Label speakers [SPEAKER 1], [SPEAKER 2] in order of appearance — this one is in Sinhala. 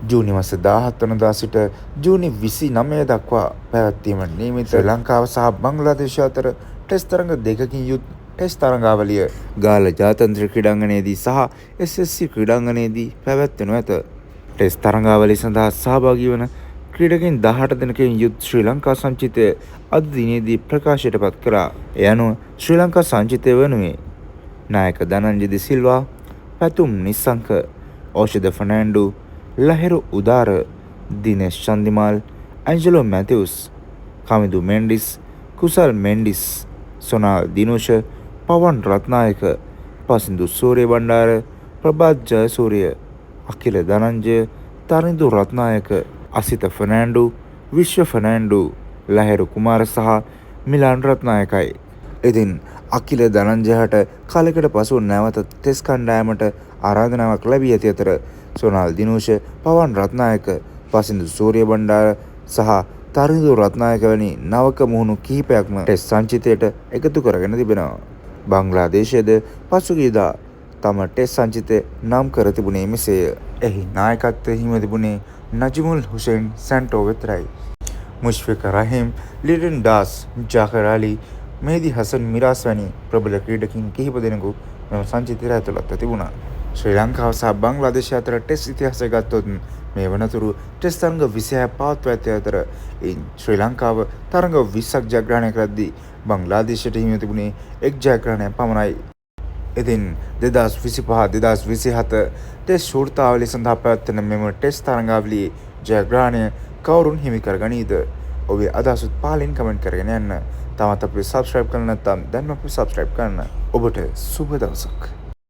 [SPEAKER 1] ජූනි මාස 17 වනදා සිට ජූනි 29 දක්වා පැවැත්වීමට නියමිත ශ්‍රී ලංකාව සහ බංග්ලාදේශ අතර ටෙස්ට් තරඟ දෙකකින් යුත් ටෙස්ට් තරඟාවලිය ගාල්ල ජාත්‍යන්තර ක්‍රීඩාංගණයේදී සහ SSC ක්‍රීඩාංගණයේදී පැවැත්වෙනු ඇත. ටෙස්ට් තරඟාවලිය සඳහා සහභාගී වන ක්‍රීඩකයන් 18 දෙනෙකුගෙන් යුත් ශ්‍රී ලංකා සංචිතය අද දිනේදී ප්‍රකාශයට පත් කළා. ඒ අනුව ශ්‍රී ලංකා සංචිතය වනුයේ නායක ධනංජය ද සිල්වා, පැතුම් නිස්සංක, ඖෂධ ෆර්නෑන්ඩෝ, ලහිරු උදාර, දිනේෂ් චන්දිමාල්, ඇන්ජලෝ මැතිව්ස්, කමිදු මෙන්ඩිස්, කුසල් මෙන්ඩිස්, සොනාල් දිනුෂ, පවන් රත්නායක, පසින්දු සූරිය බණ්ඩාර, ප්‍රභාත් ජයසූරිය, අකිල ධනංජය, තරිඳු රත්නායක, අසිත ෆර්නෑන්ඩෝ, විශ්ව ෆර්නෑන්ඩෝ, ලහිරු කුමාර සහ මිලාන් රත්නායකයි. ඉතින් අකිල ධනංජයට කාලයකට පසු නැවත ටෙස්ට් කණ්ඩායමට ආරාධනාවක් ලැබී ඇති අතර සොනාල් දිනුෂ, පවන් රත්නායක, පසින්දු සූරිය බණ්ඩාර සහ තරිඳු රත්නායක වැනි නවක මුහුණු කිහිපයක්ම ටෙස්ට් සංචිතයට එකතු කරගෙන තිබෙනවා. බංග්ලාදේශයේද පසුගියදා තම ටෙස්ට් සංචිතය නම් කර තිබුණේ මෙසේය. එහි නායකත්වය හිමි තිබුණේ නජිමුල් හුසයින් සැන්ටෝ වෙතරයි. මුෂ්ෆික රහීම්, ලිඩන් ඩාස්, ජාකර් අලි, මෙහිදි හසන් මිරාස් වැනි ප්‍රබල ක්‍රීඩකින් කිහිප දෙනෙකු මෙම සංචිතයට ඇතුළත්ව තිබුණා. ශ්‍රී ලංකාව සහ බංග්ලාදේශ අතර ටෙස්ට් ඉතිහාසය ගත්තොත් මේ වනතුරු ටෙස්ට් තරඟ 26 පවත්වා ඇති අතර ශ්‍රී ලංකාව තරඟ 20ක් ජයග්‍රහණය කරද්දී බංග්ලාදේශයට හිමිව තිබුණේ එක් ජයග්‍රහණයක් පමණයි. ඉතින් 2025-2027 ටෙස්ට් ශූරතාවලිය සඳහා පැවැත්වෙන මෙම ටෙස්ට් තරඟාවලියේ ජයග්‍රහණය කවුරුන් හිමි කරගනීද? ඔබේ අදහසත් පහලින් කමෙන්ට් කරගෙන යන්න. තාමත් අපිව සබ්ස්ක්‍රයිබ් කරලා නැත්නම් දැන්ම අපිව සබ්ස්ක්‍රයිබ් කරන්න. ඔබට සුබ දවසක්.